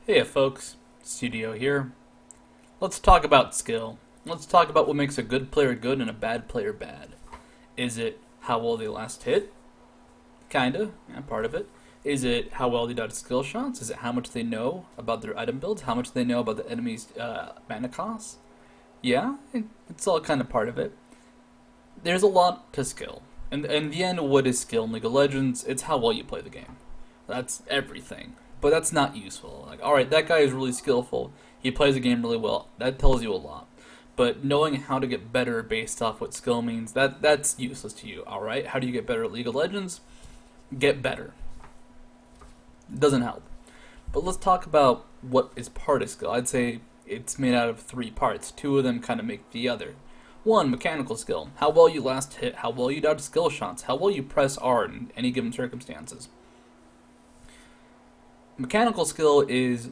Hey folks, Studio here. Let's talk about skill. Let's talk about what makes a good player good and a bad player bad. Is it how well they last hit? Kinda, yeah, part of it. Is it how well they dodge skill shots? Is it how much they know about their item builds? How much they know about the enemy's mana costs? Yeah, it's all kind of part of it. There's a lot to skill. And in the end, what is skill in League of Legends? It's how well you play the game. That's everything. But that's not useful. Like, alright, that guy is really skillful. He plays the game really well. That tells you a lot. But knowing how to get better based off what skill means, that's useless to you. Alright, how do you get better at League of Legends? Get better. It doesn't help. But let's talk about what is part of skill. I'd say it's made out of three parts. Two of them kind of make the other. One, mechanical skill. How well you last hit, how well you dodge skill shots, how well you press R in any given circumstances. Mechanical skill is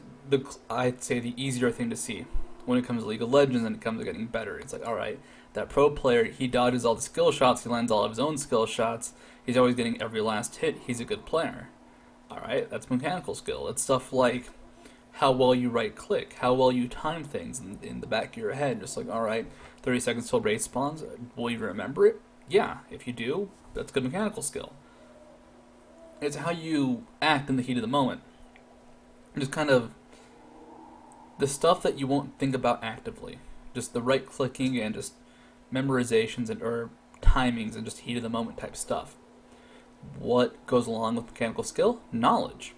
I'd say the easier thing to see when it comes to League of Legends and it comes to getting better. It's like, alright, that pro player, he dodges all the skill shots, he lands all of his own skill shots, he's always getting every last hit, he's a good player. Alright, that's mechanical skill. It's stuff like how well you right click, how well you time things in the back of your head. Just like, alright, 30 seconds till raid spawns, will you remember it? Yeah, if you do, that's good mechanical skill. It's how you act in the heat of the moment. Just kind of the stuff that you won't think about actively. Just the right clicking and just memorizations and or timings and just heat of the moment type stuff. What goes along with mechanical skill? Knowledge.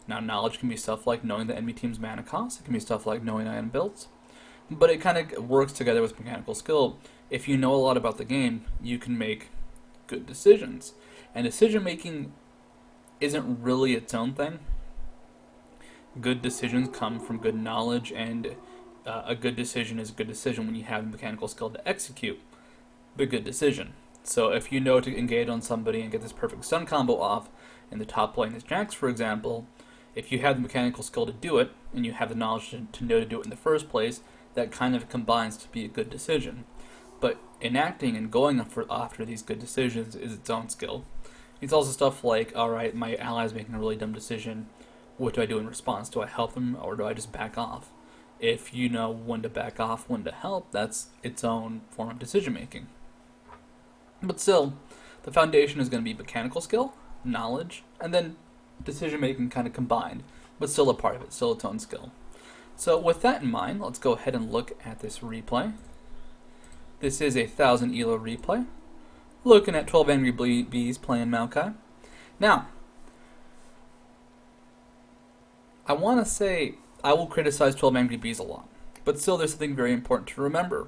Now, knowledge can be stuff like knowing the enemy team's mana cost. It can be stuff like knowing item builds. But it kind of works together with mechanical skill. If you know a lot about the game, you can make good decisions. And decision making isn't really its own thing. Good decisions come from good knowledge, and a good decision is a good decision when you have the mechanical skill to execute the good decision. So if you know to engage on somebody and get this perfect stun combo off in the top lane as Jax, for example, if you have the mechanical skill to do it, and you have the knowledge to know to do it in the first place, that kind of combines to be a good decision. But enacting and going after these good decisions is its own skill. It's also stuff like, alright, my ally's making a really dumb decision. What do I do in response? Do I help them, or do I just back off? If you know when to back off, when to help, that's its own form of decision making. But still, the foundation is going to be mechanical skill, knowledge, and then decision making kind of combined, but still a part of it, still its own skill. So with that in mind, let's go ahead and look at this replay. This is a 1000 elo replay, looking at 12 Angry Bees playing Maokai. Now, I want to say I will criticize 12 Angry Bees a lot, but still there's something very important to remember.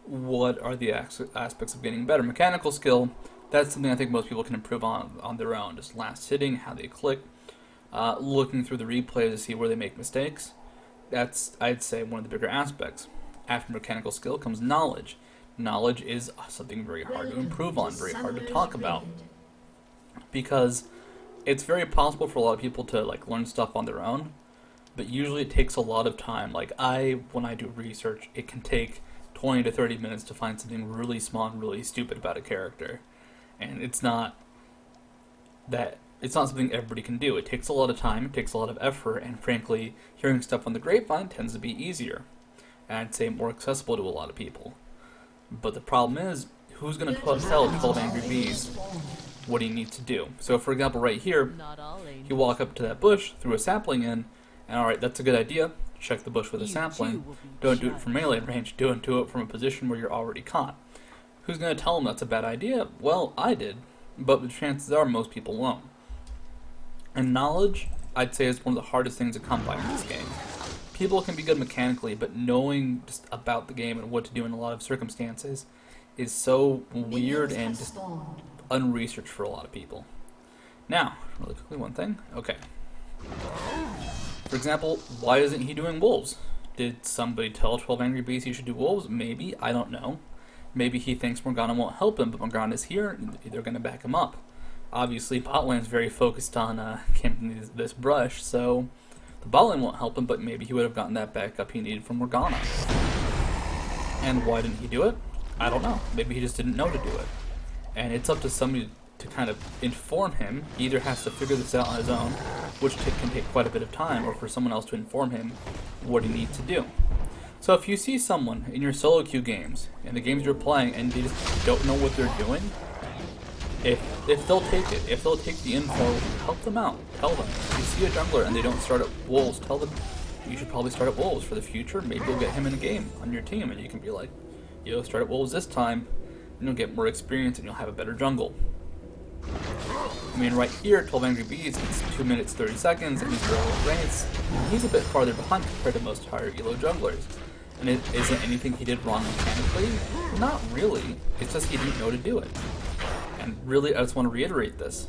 What are the aspects of getting better? Mechanical skill, that's something I think most people can improve on their own. Just last hitting, how they click, looking through the replays to see where they make mistakes. That's, I'd say, one of the bigger aspects. After mechanical skill comes knowledge. Knowledge is something very hard to improve on, very hard to talk about. Because it's very possible for a lot of people to learn stuff on their own, but usually it takes a lot of time. When I do research, it can take 20 to 30 minutes to find something really small and really stupid about a character. And it's not something everybody can do. It takes a lot of time, it takes a lot of effort, and frankly, hearing stuff on the grapevine tends to be easier. And I'd say more accessible to a lot of people. But the problem is, who's going to tell 12 Angry Bees what he needs to do? So for example, right here, you walk up to that bush, threw a sapling in, and alright, that's a good idea. Check the bush with a sapling. Don't do it from melee range, don't do it from a position where you're already caught. Who's going to tell him that's a bad idea? Well, I did, but the chances are most people won't. And knowledge, I'd say, is one of the hardest things to come by in this game. People can be good mechanically, but knowing just about the game and what to do in a lot of circumstances is so weird and just unresearched for a lot of people. Now, really quickly, one thing. Okay. For example, why isn't he doing wolves? Did somebody tell 12 Angry Bees he should do wolves? Maybe, I don't know. Maybe he thinks Morgana won't help him, but Morgana's here, and they're going to back him up. Obviously, bot lane's very focused on camping this brush, so the bot lane won't help him, but maybe he would have gotten that backup he needed from Morgana. And why didn't he do it? I don't know. Maybe he just didn't know to do it. And it's up to somebody to to kind of inform him. He either has to figure this out on his own, which can take quite a bit of time, or for someone else to inform him what he needs to do. So if you see someone in your solo queue games, in the games you're playing, and they just don't know what they're doing, if they'll take it, if they'll take the info, help them out. Tell them. If you see a jungler and they don't start at wolves, tell them you should probably start at wolves for the future. Maybe you'll get him in a game on your team, and you can be like, yo, start at wolves this time, and you'll get more experience and you'll have a better jungle. I mean, right here, 12 Angry Bees, it's 2 minutes 30 seconds, and he's reliance. He's a bit farther behind compared to most higher elo junglers. And it isn't anything he did wrong mechanically. Not really. It's just he didn't know to do it. And really, I just want to reiterate this.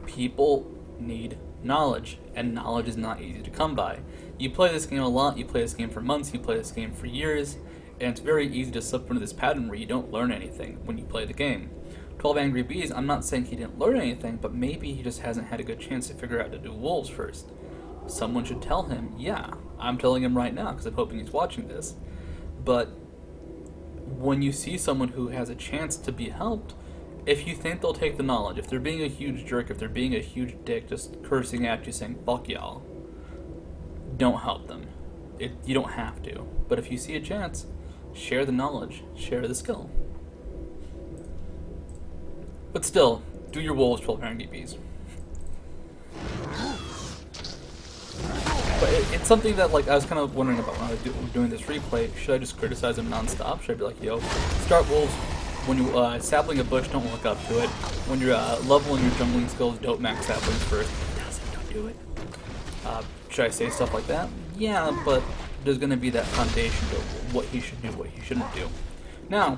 People need knowledge, and knowledge is not easy to come by. You play this game a lot, you play this game for months, you play this game for years, and it's very easy to slip into this pattern where you don't learn anything when you play the game. 12 Angry Bees, I'm not saying he didn't learn anything, but maybe he just hasn't had a good chance to figure out how to do wolves first. Someone should tell him, yeah, I'm telling him right now because I'm hoping he's watching this. But when you see someone who has a chance to be helped, if you think they'll take the knowledge, if they're being a huge jerk, if they're being a huge dick, just cursing at you saying, fuck y'all, don't help them. You don't have to. But if you see a chance, share the knowledge, share the skill. But still, do your wolves, 12 Angry Bees. But it's something that, like, I was kind of wondering about when I was doing this replay. Should I just criticize him non-stop? Should I be like, yo, start wolves. When you sapling a bush, don't look up to it. When you're leveling your jungling skills, don't max saplings first. Don't do it. Should I say stuff like that? Yeah, but there's going to be that foundation to what he should do, what he shouldn't do. Now,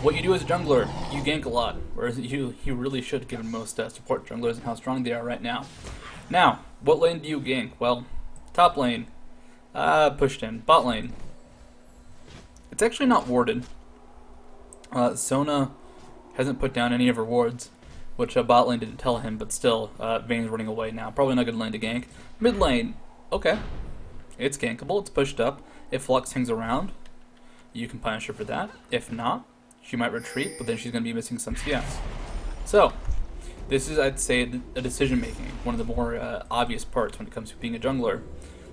what you do as a jungler, you gank a lot, whereas you really should, given most support junglers and how strong they are right now. Now, what lane do you gank? Well, top lane, pushed in. Bot lane, it's actually not warded. Sona hasn't put down any of her wards, which bot lane didn't tell him, but still, Vayne's running away now. Probably not a good lane to gank. Mid lane, okay, it's gankable, it's pushed up. If Lux hangs around, you can punish her for that. If not, she might retreat, but then she's going to be missing some CS. So, this is, I'd say, a decision-making, one of the more obvious parts when it comes to being a jungler,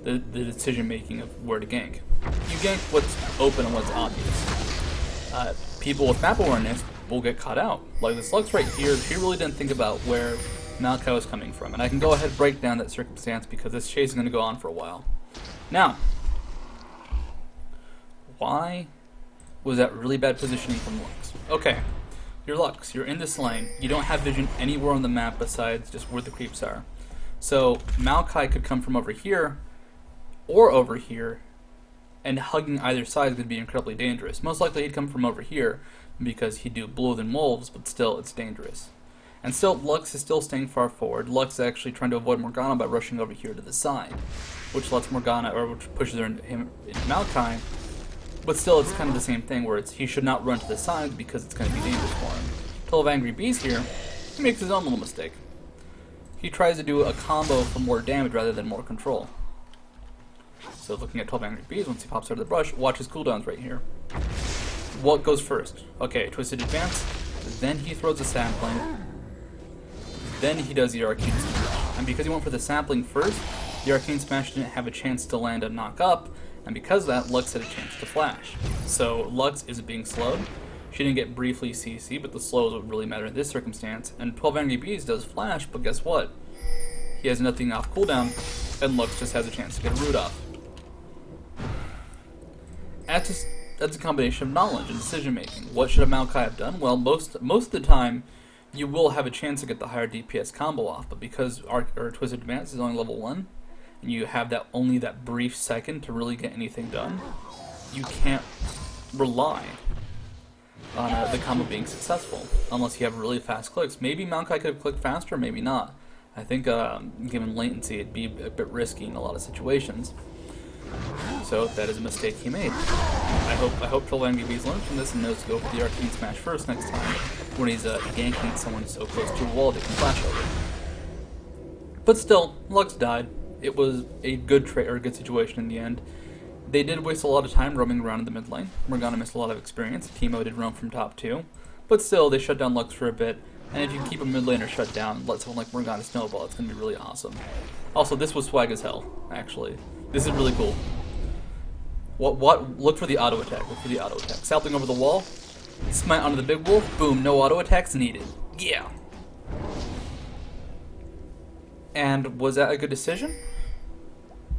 the decision-making of where to gank. You gank what's open and what's obvious. People with map awareness will get caught out. Like this Lux right here, she really didn't think about where Maokai was coming from. And I can go ahead and break down that circumstance because this chase is going to go on for a while. Now, why was that really bad positioning from Lux? Okay, you're Lux, you're in this lane, you don't have vision anywhere on the map besides just where the creeps are. So Maokai could come from over here or over here, and hugging either side is going to be incredibly dangerous. Most likely he'd come from over here because he'd do Blue than Wolves, but still it's dangerous. And still, Lux is still staying far forward. Lux is actually trying to avoid Morgana by rushing over here to the side, which lets Morgana, or which pushes her into Maokai. But still, it's kind of the same thing where he should not run to the side because it's going to be dangerous for him. 12 Angry Bees here, he makes his own little mistake. He tries to do a combo for more damage rather than more control. So looking at 12 Angry Bees, once he pops out of the brush, watch his cooldowns right here. What goes first? Okay, Twisted Advance, then he throws a sampling, then he does the Arcane Smash. And because he went for the sampling first, the Arcane Smash didn't have a chance to land a knock up, and because of that, Lux had a chance to flash. So Lux is being slowed. She didn't get briefly CC, but the slows would really matter in this circumstance. And 12 Angry Bees does flash, but guess what? He has nothing off cooldown, and Lux just has a chance to get a root off. That's a combination of knowledge and decision making. What should a Maokai have done? Well, most of the time, you will have a chance to get the higher DPS combo off, but because our Twisted Advance is only level 1, and you have only that brief second to really get anything done, you can't rely on the combo being successful, unless you have really fast clicks. Maybe Maokai could have clicked faster, maybe not. I think given latency, it'd be a bit risky in a lot of situations. So that is a mistake he made. I hope 12 Angry Bees learns from this and knows to go for the Arcane Smash first next time when he's ganking someone so close to a wall they can flash over. But still, Lux died. It was a good situation in the end. They did waste a lot of time roaming around in the mid lane. Morgana missed a lot of experience. Teemo did roam from top 2. But still, they shut down Lux for a bit, and if you keep a mid laner shut down, let someone like Morgana snowball, it's going to be really awesome. Also, this was swag as hell, actually. This is really cool. What? Look for the auto attack. Look for the auto attack. Sapling over the wall, smite onto the big wolf, boom, no auto attacks needed. Yeah. And was that a good decision?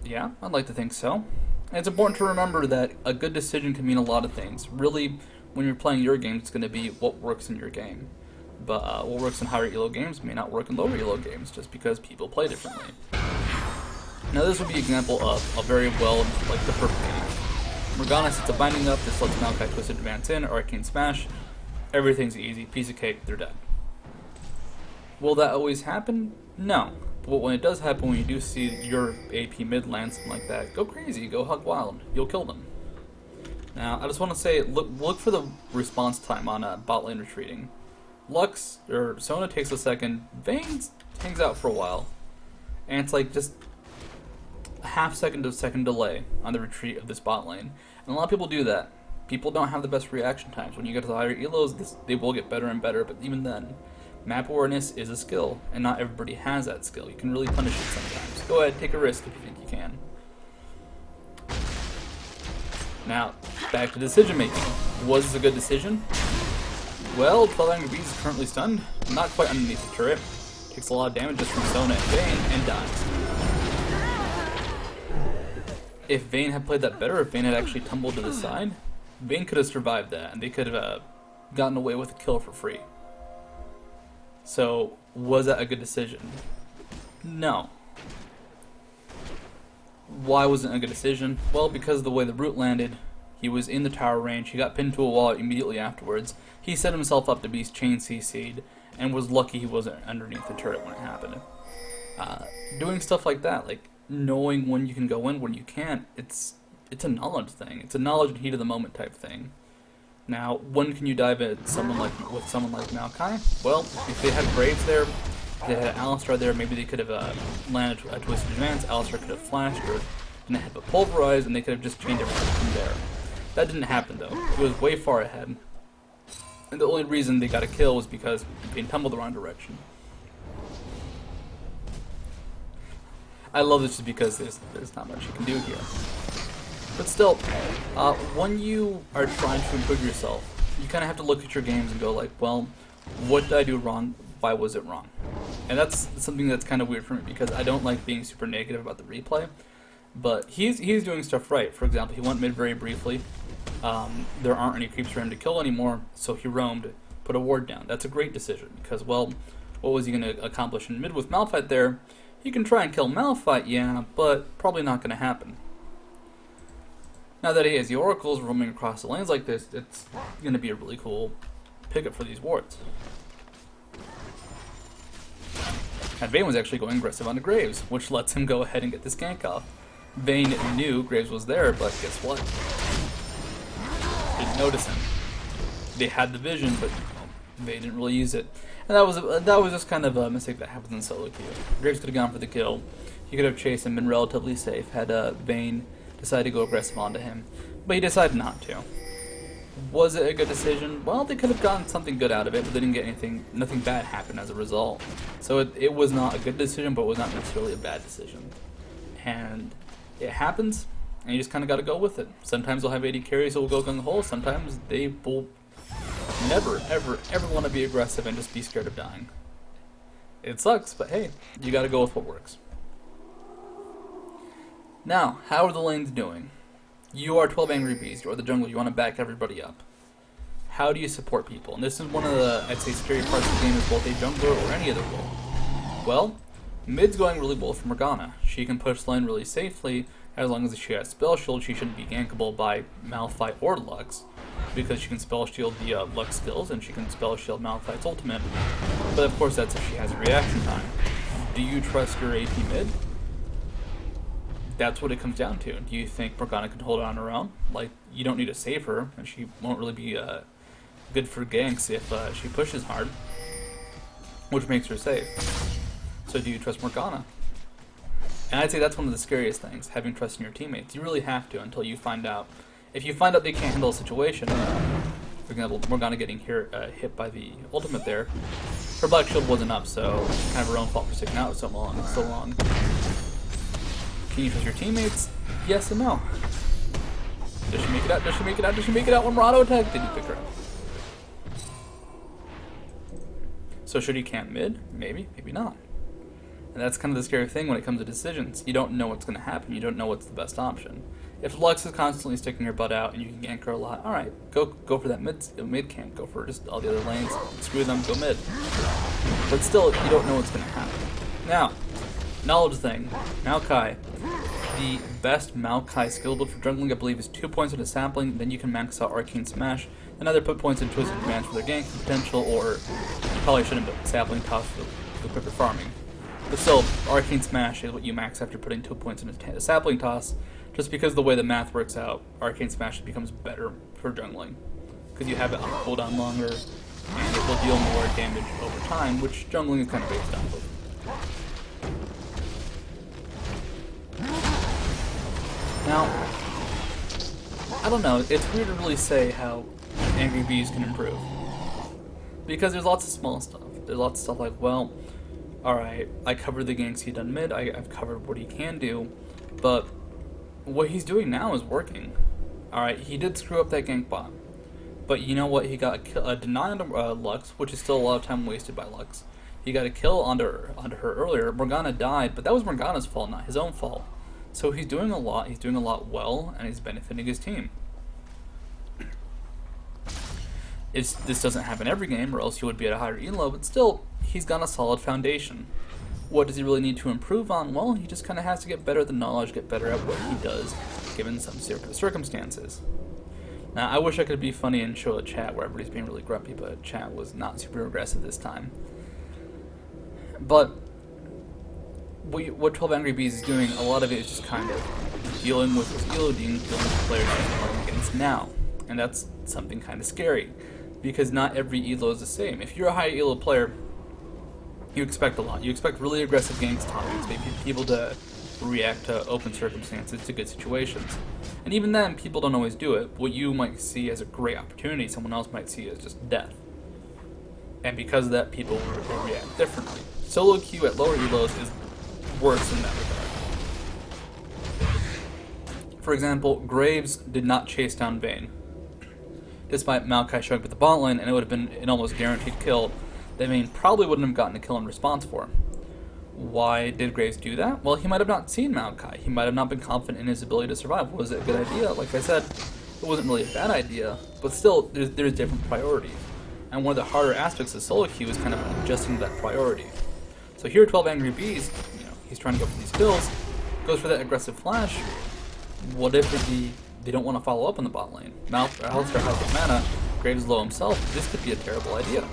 Yeah, I'd like to think so. And it's important to remember that a good decision can mean a lot of things. Really, when you're playing your game, it's going to be what works in your game. But what works in higher elo games may not work in lower elo games, just because people play differently. Now this would be an example of a very well, like the perfect game. Morgana sets a binding up, this lets Maokai Twisted advance in, or Arcane Smash. Everything's easy, piece of cake, they're dead. Will that always happen? No. But when it does happen, when you do see your AP mid land, something like that, go crazy, go hug wild, you'll kill them. Now, I just want to say, look for the response time on bot lane retreating. Lux, or Sona takes a second, Vayne hangs out for a while, and it's like just a half second to second delay on the retreat of this bot lane. And a lot of people do that. People don't have the best reaction times. When you get to the higher elos, they will get better and better, but even then, map awareness is a skill, and not everybody has that skill. You can really punish it sometimes. Go ahead, take a risk if you think you can. Now, back to decision making. Was this a good decision? Well, 12 Angry Bees is currently stunned, not quite underneath the turret. Takes a lot of damage just from Sona and Vayne, and dies. If Vayne had played that better, if Vayne had actually tumbled to the side, Vayne could have survived that, and they could have gotten away with a kill for free. So, was that a good decision? No. Why wasn't it a good decision? Well, because of the way the root landed. He was in the tower range, he got pinned to a wall immediately afterwards. He set himself up to be chain CC'd, and was lucky he wasn't underneath the turret when it happened. Doing stuff like that, like knowing when you can go in, when you can't, it's a knowledge thing. It's a knowledge and heat of the moment type thing. Now, when can you dive at someone with someone like Maokai? Well, if they had Graves there, if they had Alistar there, maybe they could have landed a Twisted Advance, Alistar could have flashed, or and they had the Pulverize, and they could have just chained everything from there. That didn't happen though. It was way far ahead. And the only reason they got a kill was because Vayne tumbled the wrong direction. I love this just because there's not much you can do here. But still, when you are trying to improve yourself, you kind of have to look at your games and go like, well, what did I do wrong? Why was it wrong? And that's something that's kind of weird for me because I don't like being super negative about the replay. But he's doing stuff right. For example, he went mid very briefly. There aren't any creeps for him to kill anymore, so he roamed, put a ward down. That's a great decision because, well, what was he going to accomplish in mid with Malphite there? He can try and kill Malphite, yeah, but probably not going to happen. Now that he has the oracles roaming across the lanes like this, it's going to be a really cool pickup for these wards. And Vayne was actually going aggressive onto Graves, which lets him go ahead and get this gank off. Vayne knew Graves was there, but guess what? Didn't notice him. They had the vision, but they didn't really use it. And that was just kind of a mistake that happens in solo queue. Graves could have gone for the kill. He could have chased and been relatively safe had Vayne decided to go aggressive onto him. But he decided not to. Was it a good decision? Well, they could have gotten something good out of it, but they didn't get anything. Nothing bad happened as a result. So it was not a good decision, but it was not necessarily a bad decision. And it happens, and you just kind of got to go with it. Sometimes they'll have AD carries who will go gung-ho. Sometimes they will never, ever, ever want to be aggressive and just be scared of dying. It sucks, but hey, you got to go with what works. Now, how are the lanes doing? You are 12 Angry Bees, you are the jungle, you want to back everybody up. How do you support people? And this is one of the, I'd say, scary parts of the game as both a jungler or any other role. Well, mid's going really well for Morgana. She can push lane really safely. As long as she has Spell Shield, she shouldn't be gankable by Malphite or Lux, because she can Spell Shield the Lux skills, and she can Spell Shield Malphite's ultimate. But of course that's if she has a reaction time. Do you trust your AP mid? That's what it comes down to. Do you think Morgana can hold it on her own? Like, you don't need to save her, and she won't really be good for ganks if she pushes hard, which makes her safe. So do you trust Morgana? And I'd say that's one of the scariest things, having trust in your teammates. You really have to until you find out. If you find out they can't handle a situation, For example, Morgana getting hit by the ultimate there. Her black shield wasn't up, so kind of her own fault for sticking out so long. Can you trust your teammates? Yes and no. Does she make it out? Does she make it out? Does she make it out when Murado attacked? Did you pick her up? So should he camp mid? Maybe, maybe not. And that's kind of the scary thing when it comes to decisions. You don't know what's going to happen. You don't know what's the best option. If Lux is constantly sticking her butt out and you can gank her a lot, alright, go for that mid camp. Go for just all the other lanes. Screw them, go mid. But still, you don't know what's going to happen. Now, knowledge thing. Maokai. The best Maokai skill build for jungling, I believe, is 2 points into sapling. Then you can max out Arcane Smash. And either put points into Twisted Commands for their gank potential, or you probably shouldn't put sapling toss for quicker farming. But still, Arcane Smash is what you max after putting 2 points into sapling toss. Just because the way the math works out, Arcane Smash becomes better for jungling. Because you have it on cooldown longer, and it will deal more damage over time, which jungling is kind of based off of. Now, I don't know, it's weird to really say how Angry Bees can improve. Because there's lots of small stuff. There's lots of stuff like, well, alright, I covered the ganks he done mid, I've covered what he can do, but what he's doing now is working. Alright, he did screw up that gank bot. But you know what, he got a deny onto Lux, which is still a lot of time wasted by Lux. He got a kill onto her earlier. Morgana died, but that was Morgana's fault, not his own fault. So he's doing a lot well, and he's benefiting his team. This doesn't happen every game, or else he would be at a higher elo, but still, he's got a solid foundation. What does he really need to improve on? Well, he just kind of has to get better at the knowledge, get better at what he does, given some circumstances. Now, I wish I could be funny and show a chat where everybody's being really grumpy, but chat was not super aggressive this time. But what 12 Angry Bees is doing, a lot of it is just kind of dealing with his elo, dealing with players he's playing against now. And that's something kind of scary, because not every elo is the same. If you're a high elo player, you expect a lot. You expect really aggressive ganks, top ganks, maybe people to react to open circumstances, to good situations. And even then, people don't always do it. What you might see as a great opportunity, someone else might see as just death. And because of that, people will react differently. Solo queue at lower elos is worse in that regard. For example, Graves did not chase down Vayne. Despite Maokai showing up at the bot lane, and it would have been an almost guaranteed kill, that Vayne probably wouldn't have gotten a kill in response for him. Why did Graves do that? Well, he might have not seen Maokai. He might have not been confident in his ability to survive. Was it a good idea? Like I said, it wasn't really a bad idea, but still, there's different priorities. And one of the harder aspects of solo queue is kind of adjusting to that priority. So here, 12 Angry Bees, he's trying to go for these kills, goes for that aggressive flash. What if they don't want to follow up on the bot lane? Alistair has the mana, Graves is low himself. This could be a terrible idea.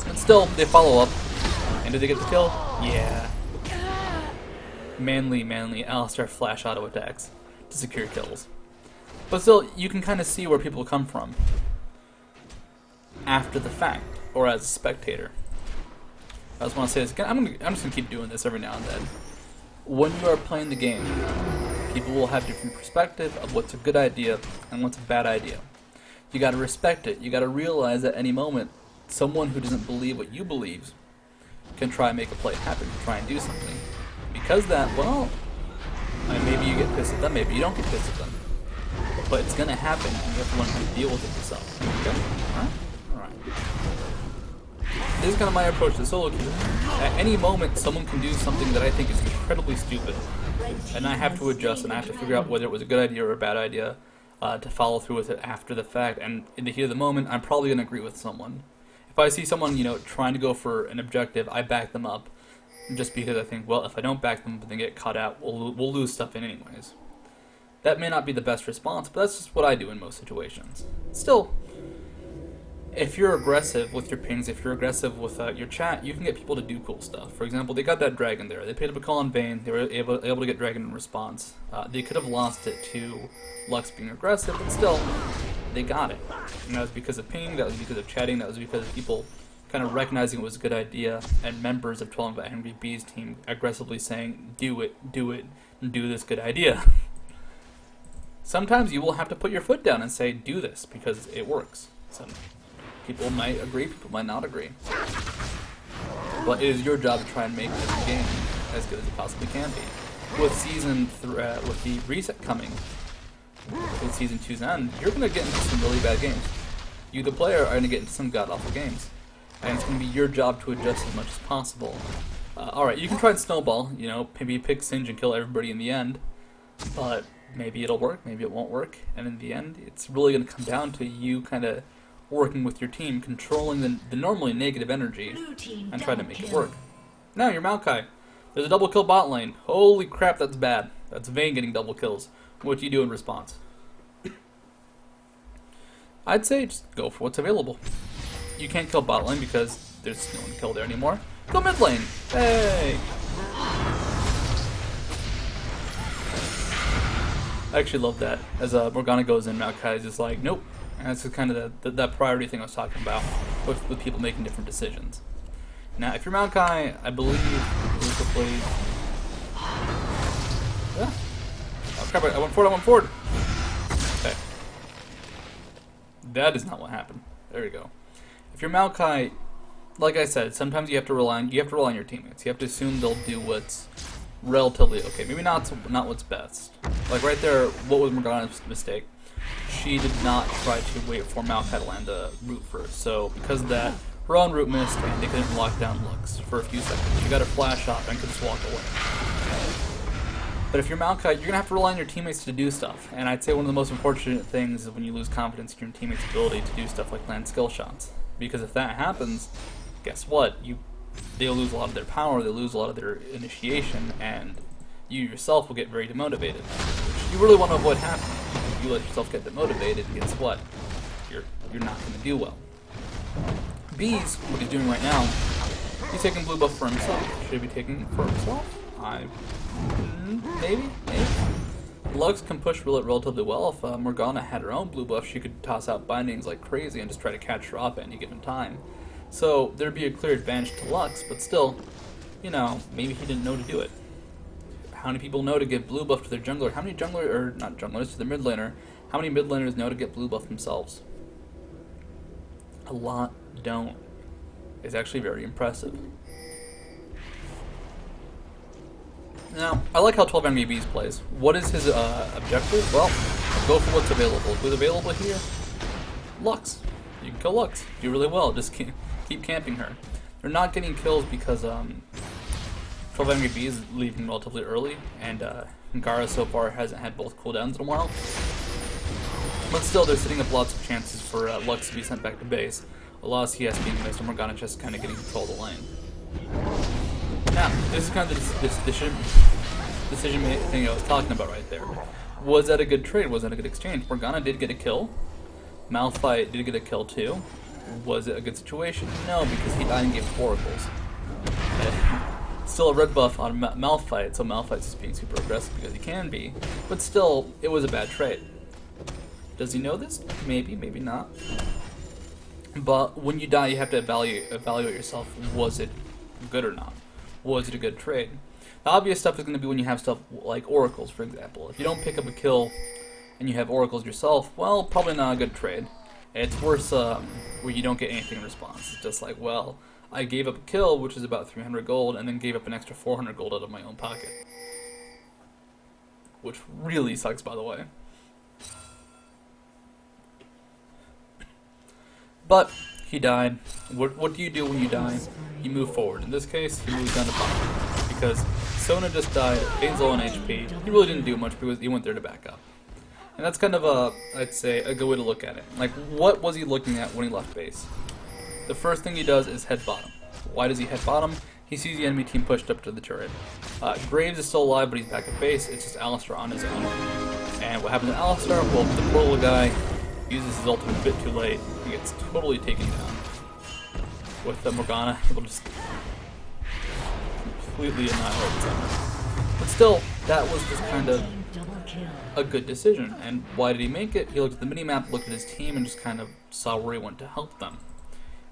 But still, they follow up. And did they get the kill? Yeah. Manly Alistair flash auto attacks to secure kills. But still, you can kind of see where people come from after the fact, or as a spectator. I just want to say this again. I'm just going to keep doing this every now and then. When you are playing the game, people will have different perspective of what's a good idea and what's a bad idea. You got to respect it. You got to realize at any moment, someone who doesn't believe what you believe can try and make a play happen, try and do something. Because that, well, maybe you get pissed at them, maybe you don't get pissed at them. But it's going to happen, and you have to learn how to deal with it yourself. Okay? Alright. This is kind of my approach to solo queue. At any moment, someone can do something that I think is incredibly stupid. And I have to adjust, and I have to figure out whether it was a good idea or a bad idea to follow through with it after the fact. And in the heat of the moment, I'm probably going to agree with someone. If I see someone, trying to go for an objective, I back them up. Just because I think, well, if I don't back them up and they get caught out, we'll lose stuff in anyways. That may not be the best response, but that's just what I do in most situations. Still, if you're aggressive with your pings, if you're aggressive with your chat, you can get people to do cool stuff. For example, they got that dragon there. They paid up a call on Vayne. They were able to get dragon in response. They could have lost it to Lux being aggressive, but still, they got it. And that was because of ping, that was because of chatting, that was because of people kind of recognizing it was a good idea, and members of 12 Angry Bees team aggressively saying, do it, and do this good idea. sometimes you will have to put your foot down and say, do this, because it works. Some people might agree, people might not agree. But it is your job to try and make every game as good as it possibly can be. With with the reset coming, with Season 2's end, you're going to get into some really bad games. You, the player, are going to get into some god-awful games. And it's going to be your job to adjust as much as possible. Alright, you can try and snowball, you know, maybe pick Singe and kill everybody in the end. But maybe it'll work, maybe it won't work. And in the end, it's really going to come down to you kind of working with your team, controlling the normally negative energy, and trying to make it work. Now, you're Maokai. There's a double kill bot lane. Holy crap, that's bad. That's Vayne getting double kills. What do you do in response? I'd say just go for what's available. You can't kill bot lane because there's no one to kill there anymore. Go mid lane! Hey! I actually love that. As Morgana goes in, Maokai is just like, nope. And that's just kind of that priority thing I was talking about with people making different decisions. Now, if you're Maokai, I believe Luca plays... Yeah. Oh crap, I went forward. Okay. That is not what happened. There you go. If you're Maokai, like I said, sometimes you have to rely on your teammates. You have to assume they'll do what's relatively okay. Maybe not what's best. Like right there, what was Morgana's mistake? She did not try to wait for Maokai to land a root first. So because of that, her own root missed and they couldn't lock down Lux for a few seconds. She got her flash off and could just walk away. But if you're Maokai, you're going to have to rely on your teammates to do stuff. And I'd say one of the most unfortunate things is when you lose confidence in your teammates' ability to do stuff like land skill shots. Because if that happens, guess what? They'll lose a lot of their power, they'll lose a lot of their initiation, and you yourself will get very demotivated. Which you really want to avoid happening. If you let yourself get demotivated, guess what? You're not going to do well. Bees, what he's doing right now, he's taking blue buff for himself. Should he be taking it for himself? Maybe. Lux can push roulette relatively well. If Morgana had her own blue buff, she could toss out bindings like crazy and just try to catch her off at any given time. So there'd be a clear advantage to Lux, but still, you know, maybe he didn't know to do it. How many people know to give blue buff to their jungler? How many not junglers, to the mid laner? How many mid laners know to get blue buff themselves? A lot don't. It's actually very impressive. Now, I like how 12 Angry Bees plays. What is his objective? Well, go for what's available. Who's available here? Lux. You can kill Lux. Do really well. Just keep camping her. They're not getting kills because 12 Angry Bees is leaving relatively early, and Gara so far hasn't had both cooldowns in a while. But still, they're setting up lots of chances for Lux to be sent back to base. A lot of CS being missed, and Morgana just kind of getting control of the lane. Now, this is kind of the decision thing I was talking about right there. Was that a good trade? Was that a good exchange? Morgana did get a kill. Malphite did get a kill too. Was it a good situation? No, because he died and gave oracles. Still a red buff on Malphite, so Malphite's just being super aggressive because he can be. But still, it was a bad trade. Does he know this? Maybe, maybe not. But when you die, you have to evaluate yourself. Was it good or not? Was it a good trade? The obvious stuff is going to be when you have stuff like oracles, for example. If you don't pick up a kill and you have oracles yourself, well, probably not a good trade. It's worse where you don't get anything in response. It's just like, well, I gave up a kill, which is about 300 gold, and then gave up an extra 400 gold out of my own pocket. Which really sucks, by the way. But he died. What do you do when you die? You move forward. In this case, he moves down to bottom. Because Sona just died, Vayne's low on HP. He really didn't do much because he went there to back up. And that's kind of I'd say, a good way to look at it. Like, what was he looking at when he left base? The first thing he does is head bottom. Why does he head bottom? He sees the enemy team pushed up to the turret. Graves is still alive, but he's back at base. It's just Alistar on his own. And what happens to Alistar? Well, the portal guy uses his ultimate a bit too late. He gets totally taken down. With Morgana able to just completely annihilate him. But still, that was just kind of a good decision. And why did he make it? He looked at the minimap, looked at his team, and just kind of saw where he went to help them.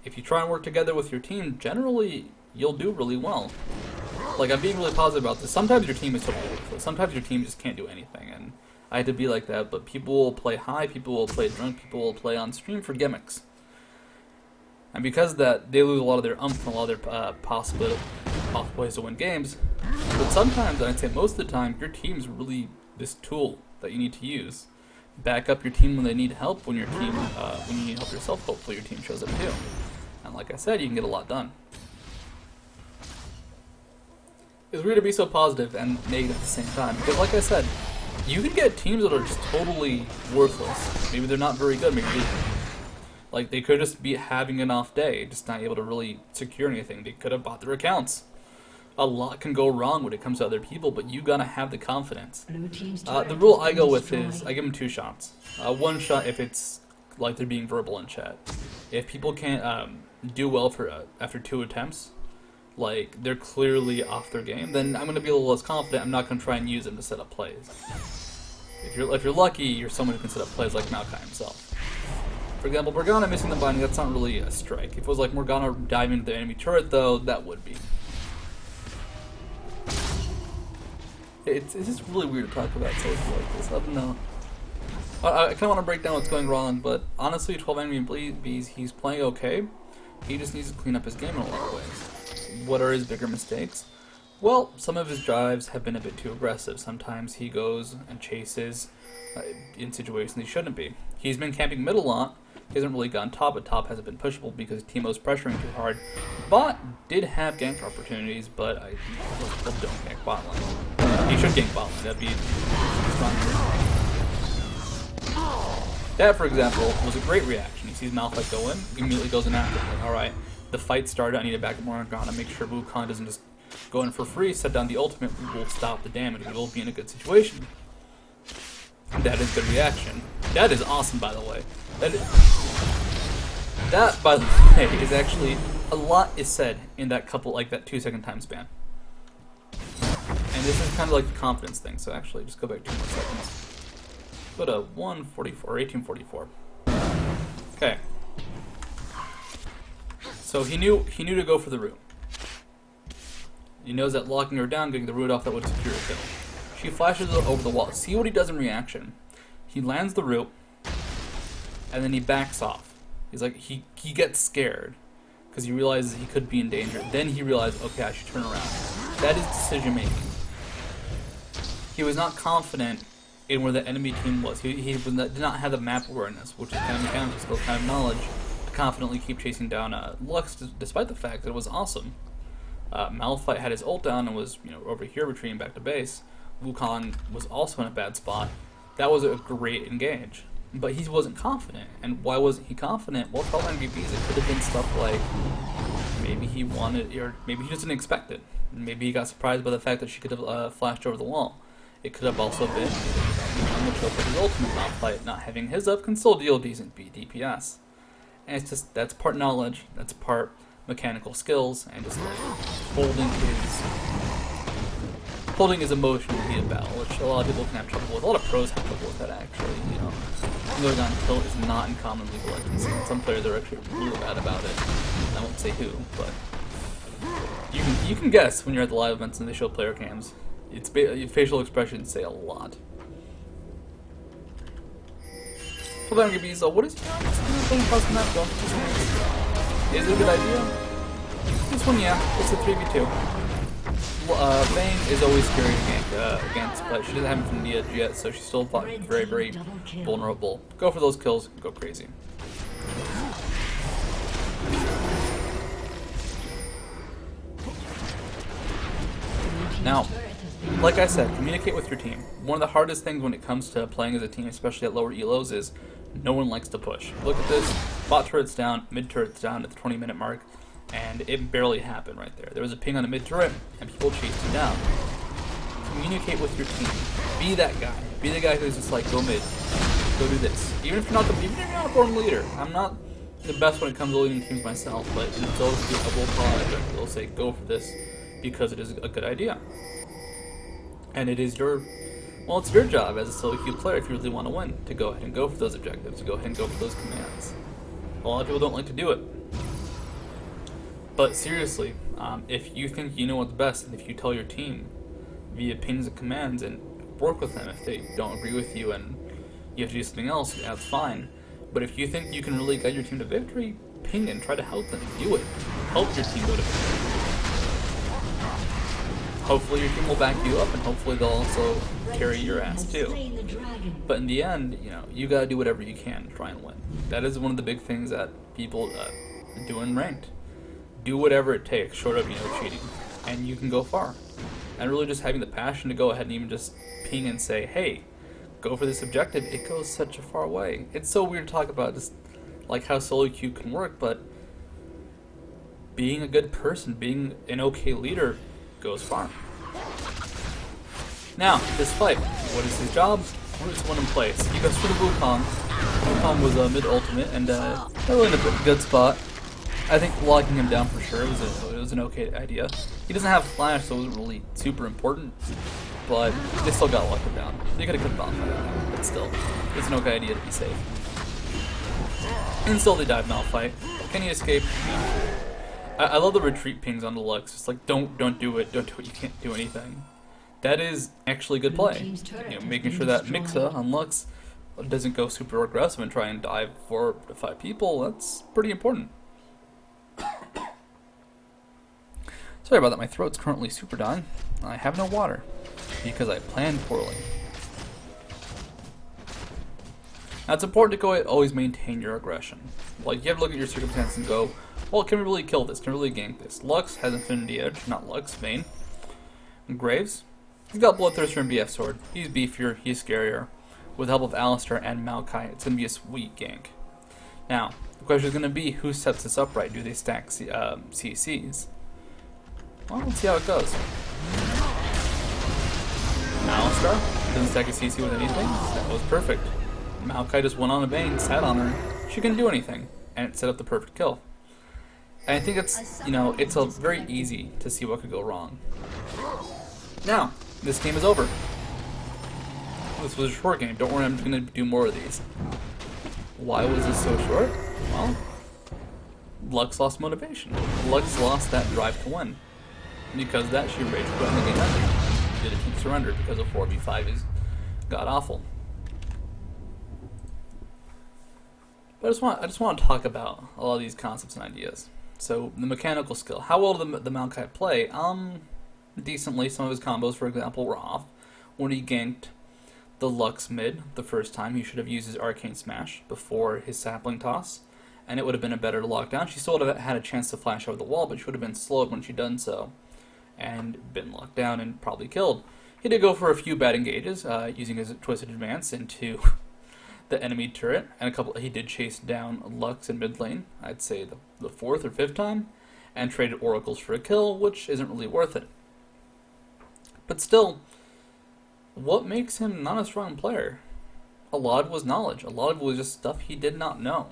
If you try and work together with your team, generally, you'll do really well. Like, I'm being really positive about this. Sometimes your team is totally worthless. Sometimes your team just can't do anything. And I had to be like that, but people will play high, people will play drunk, people will play on stream for gimmicks. And because of that, they lose a lot of their umph and a lot of their possible ways to win games. But sometimes, and I'd say most of the time, your team's really this tool that you need to use. Back up your team when they need help, when when you need help yourself, hopefully your team shows up too. And like I said, you can get a lot done. It's weird to be so positive and negative at the same time, because like I said, you can get teams that are just totally worthless. Maybe they're not very good, maybe like they could just be having an off day, just not able to really secure anything. They could have bought their accounts. A lot can go wrong when it comes to other people, but you gotta have the confidence. The rule I go with is I give them 2 shots. One shot if it's like they're being verbal in chat. If people can't do well for after 2 attempts, like they're clearly off their game, then I'm gonna be a little less confident. I'm not gonna try and use them to set up plays. If you're lucky, you're someone who can set up plays like Maokai himself. For example, Morgana missing the binding, that's not really a strike. If it was like Morgana diving into the enemy turret, though, that would be. It's just really weird to talk about safety like this. I don't know. I kind of want to break down what's going wrong, but honestly, 12 enemy bees, he's playing okay. He just needs to clean up his game in a lot of ways. What are his bigger mistakes? Well, some of his drives have been a bit too aggressive. Sometimes he goes and chases in situations he shouldn't be. He's been camping mid a lot. He hasn't really gone top, but top hasn't been pushable because Teemo's pressuring too hard. Bot did have gank opportunities, but I don't gank bot lane. He should gank bot lane, that'd be stronger. That, for example, was a great reaction. He sees Maokai go in, he immediately goes in after him. Like, alright, the fight started, I need to back up more on ground, make sure Wukong doesn't just go in for free, set down the ultimate, we will stop the damage, we will be in a good situation. That is good reaction. That is awesome, by the way. That, by the way, is actually, a lot is said in that couple, like that 2-second time span. And this is kind of like the confidence thing, so actually, just go back 2 more seconds. Go to 144, 1844. Okay. So he knew to go for the root. He knows that locking her down, getting the root off, that would secure a kill. She flashes it over the wall. See what he does in reaction. He lands the root, and then he backs off. He's like, he gets scared because he realizes he could be in danger. Then he realized, okay, I should turn around. That is decision making. He was not confident in where the enemy team was. He did not have the map awareness, which is kind of mechanical skill, kind of knowledge, to confidently keep chasing down Lux, despite the fact that it was awesome. Malphite had his ult down and was, over here retreating back to base. Wukong was also in a bad spot. That was a great engage. But he wasn't confident. And why wasn't he confident? Well, 12 MVPs, it could have been stuff like maybe he wanted, or maybe he just didn't expect it. Maybe he got surprised by the fact that she could have flashed over the wall. It could have also been on the choke of his ultimate. Malphite not having his up can still deal decent DPS. And it's just, that's part knowledge, that's part mechanical skills, and just like holding his emotion in the heat of battle, which a lot of people can have trouble with. A lot of pros have trouble with that, actually. Going on tilt is not uncommon in League of Legends. Some players are actually really bad about it. I won't say who, but you can guess when you're at the live events and they show player cams. It's facial expressions say a lot. So what is he doing? Is it a good idea? This one, yeah. It's a 3v2. Vayne is always scary to gank against, but she doesn't have Infinity Edge yet, so she's still very, very vulnerable. Go for those kills, go crazy. Now, like I said, communicate with your team. One of the hardest things when it comes to playing as a team, especially at lower elos, is no one likes to push. Look at this, bot turret's down, mid turret's down at the 20-minute mark, and it barely happened right there. There was a ping on the mid turret, and people chased him down. Communicate with your team. Be that guy. Be the guy who's just like, go mid, go do this. Even if you're not a born leader. I'm not the best when it comes to leading teams myself, but in those I will call it, they'll say go for this because it is a good idea. And it is it's your job as a solo queue player, if you really want to win, to go ahead and go for those objectives, to go ahead and go for those commands. A lot of people don't like to do it. But seriously, if you think you know what's best, and if you tell your team via pings and commands and work with them. If they don't agree with you and you have to do something else, that's fine. But if you think you can really guide your team to victory, ping and try to help them. Do it. Help your team go to victory. Hopefully your team will back you up, and hopefully they'll also carry your ass too. But in the end, you know, you gotta do whatever you can to try and win. That is one of the big things that people do in ranked. Do whatever it takes, short of, you know, cheating, and you can go far. And really just having the passion to go ahead and even just ping and say, hey, go for this objective, it goes such a far way. It's so weird to talk about just like how solo queue can work, but being a good person, being an okay leader goes far. Now, this fight, what is his job? Well, it's one in place. He goes for the Wukong. Wukong was a mid-ultimate and really in a good spot. I think locking him down for sure was an okay idea. He doesn't have flash, so it wasn't really super important, but they still got locked him down. They could have kept Malphite, but still, it's an okay idea to be safe. And still they dive Malphite. Can he escape? I love the retreat pings on the Lux. It's like, don't do it, don't do it, you can't do anything. That is actually good play. You know, making sure that Mixa on Lux doesn't go super aggressive and try and dive 4 to 5 people, that's pretty important. Sorry about that, my throat's currently super dying. I have no water, because I planned poorly. Now it's important to always maintain your aggression. Like, you have to look at your circumstances and go, well, can we really kill this? Can we really gank this? Lux has Infinity Edge, not Lux, Vayne. Graves, he's got Bloodthirster and BF Sword. He's beefier, he's scarier. With the help of Alistar and Maokai, it's going to be a sweet gank. Now, the question is going to be, who sets this up right? Do they stack CCs? Well, let's see how it goes. Alistar doesn't stack a CC with anything. That was perfect. Maokai just went on a Vayne, sat on her. She couldn't do anything, and it set up the perfect kill. And I think it's, you know, it's very easy to see what could go wrong. Now, this game is over. This was a short game. Don't worry, I'm going to do more of these. Why was this so short? Well, Lux lost motivation. Lux lost that drive to win. Because of that, she rage quit and the game ended. Did a team surrender because a 4v5 is god-awful. But I just want to talk about a lot of these concepts and ideas. So, the mechanical skill. How well did the Maokai play? Decently. Some of his combos, for example, were off. When he ganked the Lux mid the first time, he should have used his Arcane Smash before his Sapling Toss, and it would have been a better lockdown. She still would have had a chance to flash over the wall, but she would have been slowed when she done so, and been locked down and probably killed. He did go for a few bad engages, using his Twisted Advance into the enemy turret, and he did chase down Lux in mid lane, I'd say the 4th or 5th time, and traded Oracles for a kill, which isn't really worth it. But still, what makes him not a strong player? A lot of it was knowledge. A lot of it was just stuff he did not know.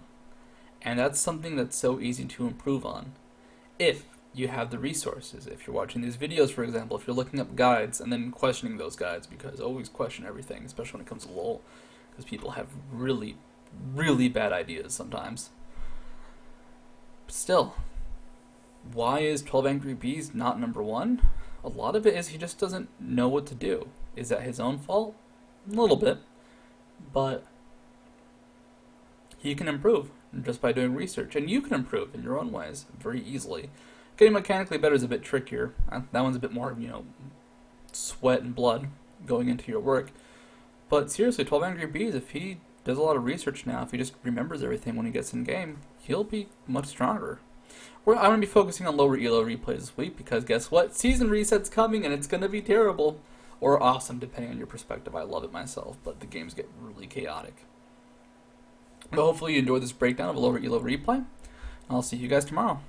And that's something that's so easy to improve on. If you have the resources. If you're watching these videos, for example, if you're looking up guides and then questioning those guides, because always question everything, especially when it comes to LoL, because people have really, really bad ideas sometimes. But still, why is 12 Angry Bees not #1? A lot of it is he just doesn't know what to do. Is that his own fault? A little bit. But he can improve just by doing research. And you can improve in your own ways very easily. Getting mechanically better is a bit trickier. That one's a bit more, you know, sweat and blood going into your work. But seriously, 12 Angry Bees, if he does a lot of research now, if he just remembers everything when he gets in game, he'll be much stronger. I'm going to be focusing on lower elo replays this week because guess what? Season reset's coming and it's going to be terrible. Or awesome, depending on your perspective. I love it myself, but the games get really chaotic. But hopefully you enjoyed this breakdown of a lower elo replay. I'll see you guys tomorrow.